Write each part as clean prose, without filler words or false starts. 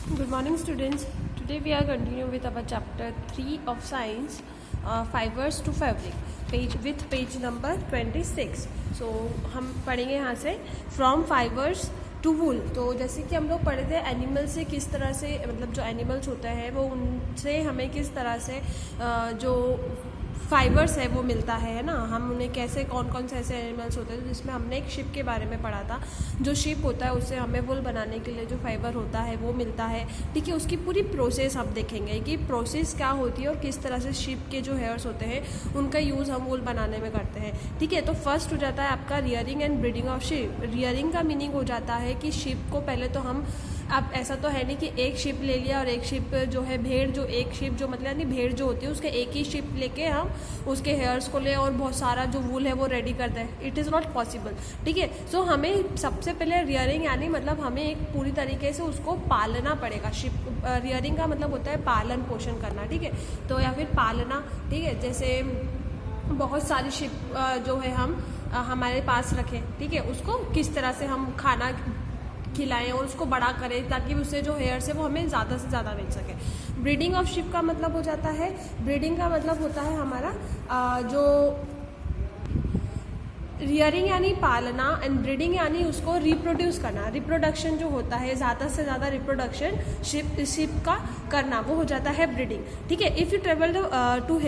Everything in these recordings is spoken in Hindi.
Good morning, students. Today we are continuing with our chapter 3 of science, fibers to fabric, page number 26. So हम पढ़ेंगे यहाँ से from fibers to wool. तो जैसे कि हम लोग पढ़े थे एनिमल से किस तरह से, मतलब जो एनिमल्स होते हैं वो उनसे हमें किस तरह से जो फाइबर्स है वो मिलता है ना, हम उन्हें कैसे, कौन कौन से ऐसे एनिमल्स होते हैं जिसमें हमने एक शिप के बारे में पढ़ा था। जो शिप होता है उससे हमें वुल बनाने के लिए जो फाइबर होता है वो मिलता है। ठीक है, उसकी पूरी प्रोसेस हम देखेंगे कि प्रोसेस क्या होती है और किस तरह से शिप के जो हेयर्स होते हैं उनका यूज़ हम वुल बनाने में करते हैं। ठीक है, तो फर्स्ट हो जाता है आपका rearing and breeding of ship. Rearing का मीनिंग हो जाता है कि शिप को पहले तो हम, अब ऐसा तो है नहीं कि एक शिप ले लिया और एक शिप जो है भेड़, जो एक शिप जो मतलब यानी भेड़ जो होती है उसके एक ही शिप लेके हम उसके हेयर्स को ले और बहुत सारा जो वूल है वो रेडी करते हैं। It is not possible. ठीक है, सो हमें सबसे पहले रियरिंग यानी मतलब हमें एक पूरी तरीके से उसको पालना पड़ेगा। शिप रियरिंग का मतलब होता है पालन पोषण करना। ठीक है, तो या फिर पालना। ठीक है, जैसे बहुत सारी शिप जो है हम हमारे पास रखें, ठीक है, उसको किस तरह से हम खाना खिलाएं और उसको बड़ा करें ताकि उससे जो हेयर्स है वो हमें ज़्यादा से ज़्यादा मिल सके। ब्रीडिंग ऑफ शिप का मतलब हो जाता है, ब्रीडिंग का मतलब होता है हमारा जो रियरिंग यानी पालना एंड ब्रीडिंग यानी उसको रिप्रोड्यूस करना। रिप्रोडक्शन जो होता है, ज़्यादा से ज़्यादा रिप्रोडक्शन शिप का करना, वो हो जाता है ब्रीडिंग। ठीक है, if you travel to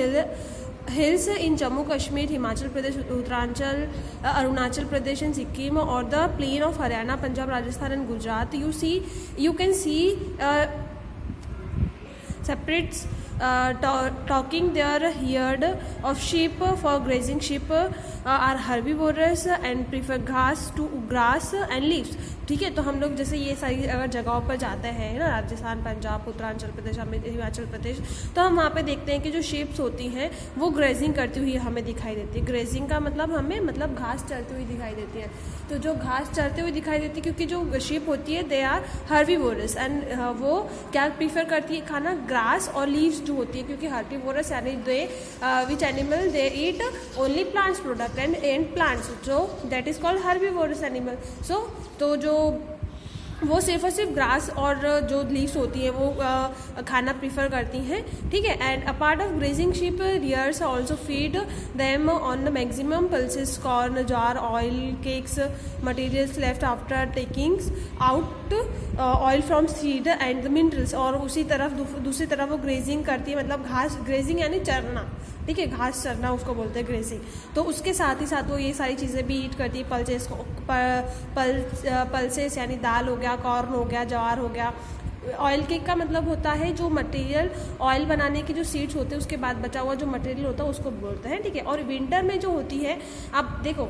hills in Jammu Kashmir, Himachal Pradesh, Uttaranchal, Arunachal Pradesh and Sikkim, or the plain of Haryana, Punjab, Rajasthan and Gujarat, you can see separates talking their herd of sheep for grazing. Sheep are herbivorous and prefer grass and leaves. ठीक है, तो हम लोग जैसे ये सारी अगर जगहों पर जाते हैं ना, राजस्थान, पंजाब, उत्तरांचल प्रदेश, हिमाचल प्रदेश, तो हम वहाँ पे देखते हैं कि जो शीप्स होती हैं वो ग्रेजिंग करती हुई हमें दिखाई देती है। ग्रेजिंग का मतलब हमें मतलब घास चरती हुई दिखाई देती है। तो जो घास चरते हुए दिखाई देती है क्योंकि जो शीप होती है दे आर हर्बीवोरस एंड वो क्या प्रीफर करती है खाना, ग्रास और लीव्स जो होती है, क्योंकि हर्बीवोरस यानी they which animal they eat only plants product and plants, so that is called herbivorous animal. So तो जो वो सिर्फ और सिर्फ ग्रास और जो लीव्स होती है वो खाना प्रीफर करती हैं। ठीक है, and a part of grazing sheep rears also feed them on the maximum pulses, corn, jowar, oil, cakes, materials left after taking out oil from seed and the minerals. और उसी तरफ दूसरी तरफ वो ग्रेजिंग करती है, मतलब घास, ग्रेजिंग यानी चरना। ठीक है, घास चरना उसको बोलते हैं ग्रेजिंग। तो उसके साथ ही साथ वो ये सारी चीज़ें भी ईट करती है। पल्सेस यानी दाल हो गया, कॉर्न हो गया, ज्वार हो गया। ऑयल केक का मतलब होता है जो मटेरियल ऑयल बनाने की जो सीड्स होते हैं उसके बाद बचा हुआ जो मटेरियल होता है उसको बोलते हैं। ठीक है, और विंटर में जो होती है, आप देखो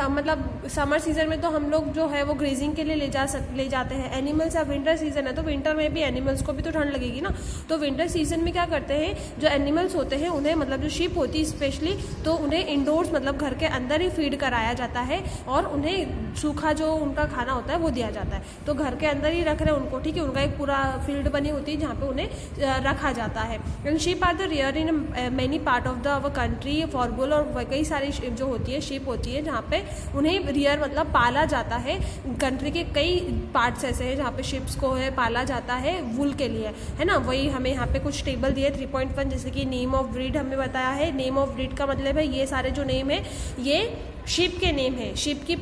मतलब समर सीजन में तो हम लोग जो है वो ग्रेजिंग के लिए ले जाते हैं एनिमल्स। अब विंटर सीजन है तो विंटर में भी एनिमल्स को भी तो ठंड लगेगी ना, तो विंटर सीजन में क्या करते हैं, जो एनिमल्स होते हैं उन्हें, मतलब जो शीप होती है स्पेशली, तो उन्हें इंडोर्स मतलब घर के अंदर ही फीड कराया जाता है और उन्हें सूखा जो उनका खाना होता है वो दिया जाता है। तो घर के अंदर ही रख रहे हैं उनको। ठीक है, उनका एक पूरा फील्ड बनी होती है जहाँ पे उन्हें रखा जाता है। And sheep are the rear in many part of the our country for wool, और कई सारी जो होती है शीप होती है जहाँ पे उन्हें रियर मतलब पाला जाता है। कंट्री के कई पार्ट्स ऐसे हैं जहाँ पे शिप्स को है पाला जाता है वुल के लिए, है ना। वही हमें यहाँ पे कुछ टेबल दिए 3.1, जैसे कि नेम ऑफ ब्रीड हमें बताया है। नेम ऑफ ब्रीड का मतलब है ये सारे जो नेम है ये शिप के नेम है, शिप की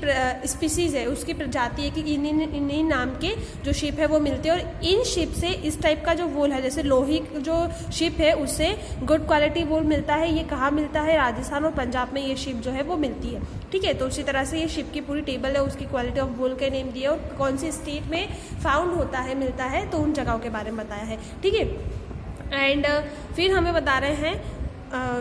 स्पीसीज है, उसकी प्रजाति है कि इन्हीं नाम के जो शिप है वो मिलते हैं। और इन शिप से इस टाइप का जो वूल है, जैसे लोही जो शिप है उससे गुड क्वालिटी वूल मिलता है। ये कहाँ मिलता है, राजस्थान और पंजाब में ये शिप जो है वो मिलती है। ठीक है, तो उसी तरह से ये शिप की पूरी टेबल है, उसकी क्वालिटी ऑफ वूल के नेम दिए और कौन सी स्टेट में फाउंड होता है, मिलता है, तो उन जगहों के बारे में बताया है। ठीक है, एंड फिर हमें बता रहे हैं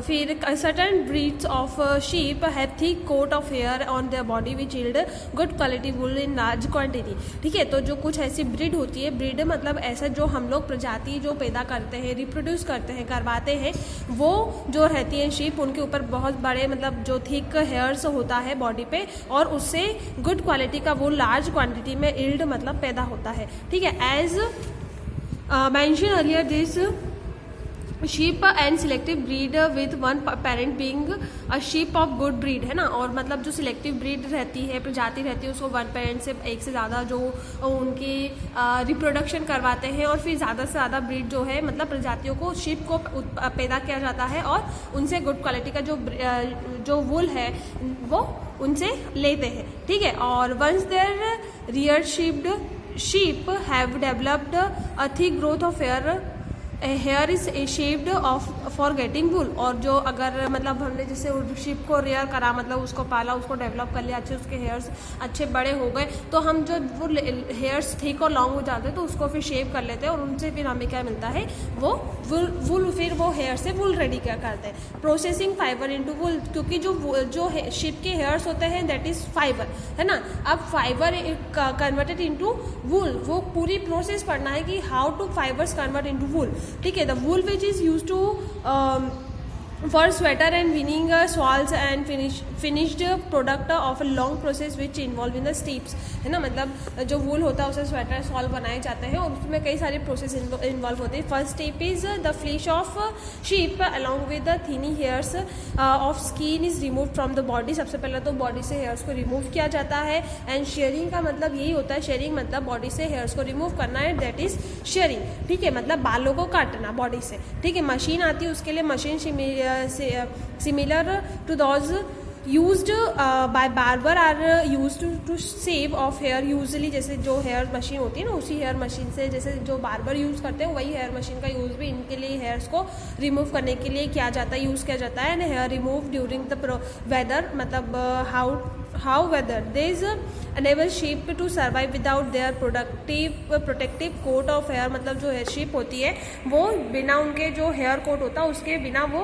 फिर certain breeds of sheep have thick coat of hair on their body which yield good quality wool in large quantity. ठीक है, तो जो कुछ ऐसी ब्रीड होती है, ब्रीड मतलब ऐसा जो हम लोग प्रजाति जो पैदा करते हैं, रिप्रोड्यूस करते हैं, करवाते हैं, वो जो रहती है शीप, उनके ऊपर बहुत बड़े मतलब जो थिक हेयर्स होता है बॉडी पे, और उससे गुड क्वालिटी का वूल लार्ज क्वांटिटी में यील्ड मतलब पैदा होता है। ठीक है, as mentioned earlier this sheep and selective breed with one parent being a sheep of good breed, है ना। और मतलब जो सिलेक्टिव ब्रीड रहती है, प्रजाति रहती है, उसको वन पेरेंट से एक से ज़्यादा जो उनकी रिप्रोडक्शन करवाते हैं और फिर ज़्यादा से ज़्यादा ब्रीड जो है मतलब प्रजातियों को शीप को पैदा किया जाता है और उनसे गुड क्वालिटी का जो वूल है वो उनसे लेते हैं, ठीक है। और once there rear sheep have developed a thick growth of hair is shaped off for getting wool. और जो अगर मतलब हमने जैसे शीप को रेयर करा, मतलब उसको पाला, उसको डेवलप कर लिया, अच्छे उसके हेयर्स अच्छे बड़े हो गए, तो हम जो वो हेयर्स थिक और लॉन्ग हो जाते हैं तो उसको फिर शेप कर लेते हैं और उनसे फिर हमें क्या मिलता है, वो वूल फिर वो हेयर से वूल रेडी क्या करते हैं। प्रोसेसिंग फाइबर इनटू वूल, क्योंकि जो शीप के हेयर्स होते हैं दैट इज फाइबर, है ना। अब फाइबर कन्वर्टेड इनटू वूल, वो पूरी प्रोसेस पढ़ना है कि how to fibers convert into wool, ठीक है। The wool which is use to for sweater and winning shawls and finished product of a long process which involve in the steps, है ना। मतलब जो वूल होता है उसे स्वेटर शॉल बनाए जाते हैं और उसमें कई सारे प्रोसेस इन्वॉल्व होते हैं। First step is the flash of sheep along with the thin hairs of skin is remove from the body. सबसे पहले तो बॉडी से हेयर्स को रिमूव किया जाता है। एंड शेयरिंग का मतलब यही होता है, शेयरिंग मतलब बॉडी से हेयर्स को रिमूव करना है, दैट इज शेयरिंग, ठीक है। मतलब बालों को काटना बॉडी से, ठीक है। मशीन आती है उसके लिए, machine similar to those used by barber are used to shave off hair usually। जैसे जो हेयर मशीन होती है ना, उसी हेयर मशीन से जैसे जो बार्बर यूज़ करते हैं वही हेयर मशीन का यूज़ भी इनके लिए हेयर्स को रिमूव करने के लिए किया जाता है, यूज़ किया जाता है। And hair remove during the weather, मतलब how weather these enable sheep to survive without their protective coat of hair। मतलब जो sheep होती है वो बिना उनके जो हेयर कोट होता है उसके बिना वो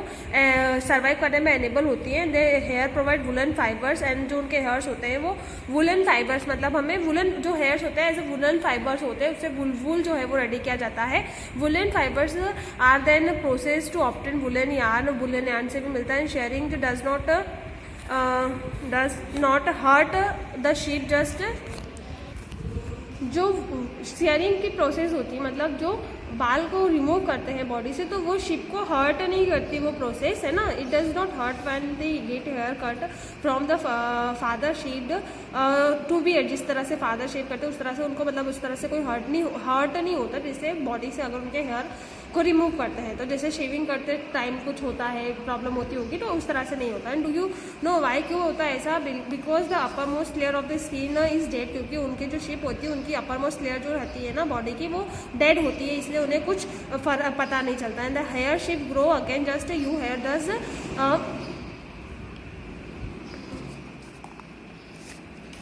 सर्वाइव करने में एनेबल होती है। They hair provide woollen fibers, and जो उनके हेयर्स होते हैं वो वुलन फाइबर्स, मतलब हमें वुलन जो हेयर्स होते हैं ऐसे वुलन फाइबर्स होते हैं, उससे वूल जो है वो रेडी किया जाता है। Woollen fibres are then process to obtain woollen yarn, woollen yarn से भी मिलता है। Shearing does not hurt the sheep, just जो शेयरिंग की प्रोसेस होती है मतलब जो बाल को रिमूव करते हैं बॉडी से, तो वो शीप को हर्ट नहीं करती वो प्रोसेस, है ना। It does not hurt when they get hair cut from the father sheep to be add. जिस तरह से फादर शेप करते हैं उस तरह से उनको मतलब उस तरह से कोई हर्ट नहीं होता जैसे बॉडी से अगर उनके हेयर को रिमूव करते हैं। तो जैसे शेविंग करते टाइम कुछ होता है, प्रॉब्लम होती होगी, तो उस तरह से नहीं होता। And do you know why, क्यों होता है ऐसा? Because the upper most layer of the skin is dead, क्योंकि उनकी जो शेप होती है उनकी अपर मोस्ट लेयर जो रहती है ना बॉडी की वो डेड होती है, इसलिए उन्हें कुछ पता नहीं चलता। And the hair shape grow again just you hair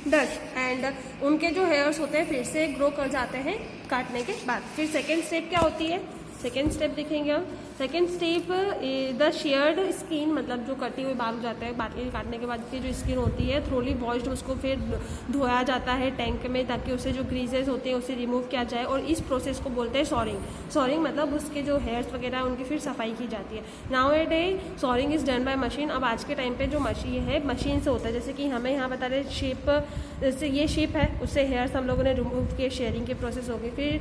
does and उनके जो हेयर्स होते हैं फिर से ग्रो कर जाते हैं काटने के बाद। फिर सेकेंड स्टेप क्या होती है? सेकेंड स्टेप देखेंगे हम। Second step the shared skin, मतलब जो कटी हुई बाल हो जाता है, बाल काटने के बाद की जो स्किन होती है थ्रोली वॉश्ड, उसको फिर धोया जाता है टैंक में ताकि उससे जो ग्रीजेस होते हैं उसे रिमूव किया जाए। और इस प्रोसेस को बोलते हैं सॉरिंग। सॉरिंग मतलब उसके जो हेयर्स वगैरह उनकी फिर सफाई की जाती है। Now a day soaring is done by machine. अब आज के टाइम पे जो मशीन है मशीन से होता है, जैसे कि हमें यहाँ बता रहे शेप, जैसे ये शेप है उससे हेयर्स हम लोगों ने रिमूव किए, शेयरिंग की प्रोसेस होगी। फिर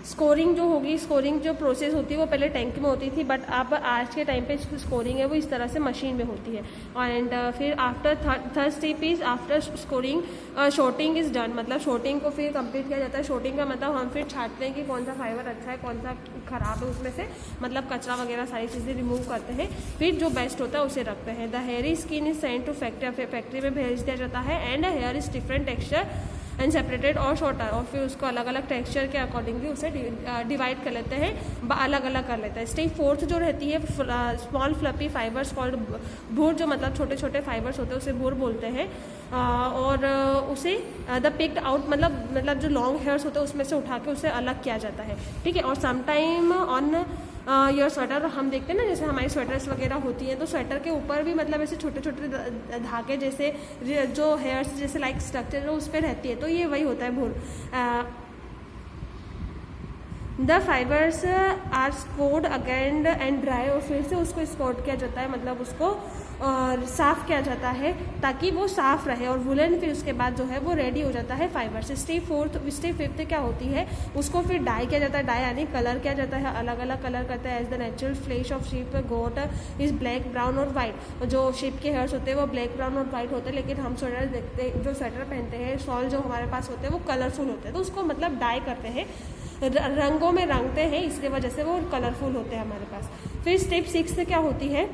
स्कोरिंग जो होगी, स्कोरिंग जो प्रोसेस होती है वो पहले टैंक में होती थी, बट अब आज के टाइम पे स्कोरिंग है वो इस तरह से मशीन में होती है। एंड फिर after third step is after scouring sorting is done, मतलब शॉर्टिंग को फिर कंप्लीट किया जाता है। शॉर्टिंग का मतलब हम फिर छांटते हैं कि कौन सा फाइबर अच्छा है कौन सा खराब है, उसमें से मतलब कचरा वगैरह सारी चीज़ें रिमूव करते हैं, फिर जो बेस्ट होता है उसे रखते हैं। The hairy skin is send to factory में भेज दिया जाता है। And hair is different texture and separated और शॉर्टर, और फिर उसको अलग अलग टेक्सचर के अकॉर्डिंगली उसे डिवाइड कर लेते हैं, अलग अलग कर लेते हैं। स्टेप फोर्थ जो रहती है स्मॉल फ्लपी फाइबर्स कॉल्ड भूर, जो मतलब छोटे छोटे फाइबर्स होते हैं उसे भूर बोलते हैं। और उसे द पिक्ड आउट, मतलब जो लॉन्ग हेयर्स होते हैं उसमें से उठा के उसे अलग किया जाता है, ठीक है। और समटाइम ऑन योर स्वेटर हम देखते हैं ना, जैसे हमारी स्वेटर्स वगैरह होती हैं तो स्वेटर के ऊपर भी मतलब ऐसे छोटे छोटे धागे जैसे जो हेयर्स जैसे लाइक स्ट्रक्चर उस पर रहती है, तो ये वही होता है भूर। The fibres are scoured again and dry, और फिर से उसको स्कोर्ड किया जाता है, मतलब उसको और साफ़ किया जाता है ताकि वो साफ़ रहे, और वुलन फिर उसके बाद जो है वो रेडी हो जाता है फाइबर से। स्टेप फिफ्थ क्या होती है, उसको फिर डाई किया जाता है, डाई यानी कलर किया जाता है, अलग अलग कलर करता है। As the natural fleece of sheep goat is black, brown और वाइट। जो शीप के हेयर्स होते हैं वो ब्लैक, ब्राउन और वाइट होते हैं, लेकिन हम स्वेटर देखते जो स्वेटर पहनते हैं, शॉल जो हमारे पास होते हैं वो कलरफुल होते हैं, तो उसको मतलब डाई करते हैं, रंगों में रंगते हैं, इसकी वजह से वो कलरफुल होते हैं हमारे पास। फिर स्टेप 6 क्या होती है,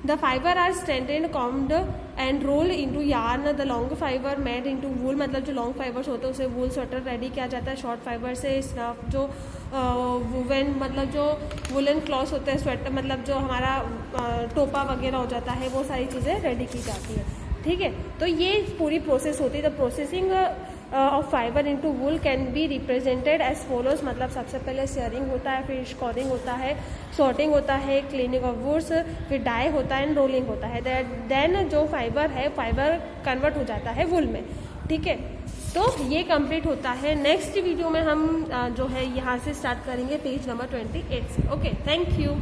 the fiber are strengthened, combed and roll into yarn, the long fiber made into wool, मतलब जो लॉन्ग फाइबर्स होते हैं उसे वूल स्वेटर रेडी किया जाता है। शॉर्ट फाइबर से स्नफ, जो वुवन मतलब जो वुलन क्लॉथ होते हैं, स्वेटर मतलब जो हमारा टोपा वगैरह हो जाता है, वो सारी चीज़ें रेडी की जाती है। ठीक है, तो ये पूरी प्रोसेस होती है। The processing of fibre into wool can be represented as follows, मतलब सबसे पहले शेयरिंग होता है, फिर स्कोरिंग होता है, सॉर्टिंग होता है, क्लीनिंग ऑफ वुड्स, फिर डाई होता है एंड रोलिंग होता है। देन जो फाइबर है, फाइबर कन्वर्ट हो जाता है वुल में। ठीक है, तो ये कंप्लीट होता है। नेक्स्ट वीडियो में हम जो है यहाँ से स्टार्ट करेंगे पेज नंबर 28 से। Okay, thank you.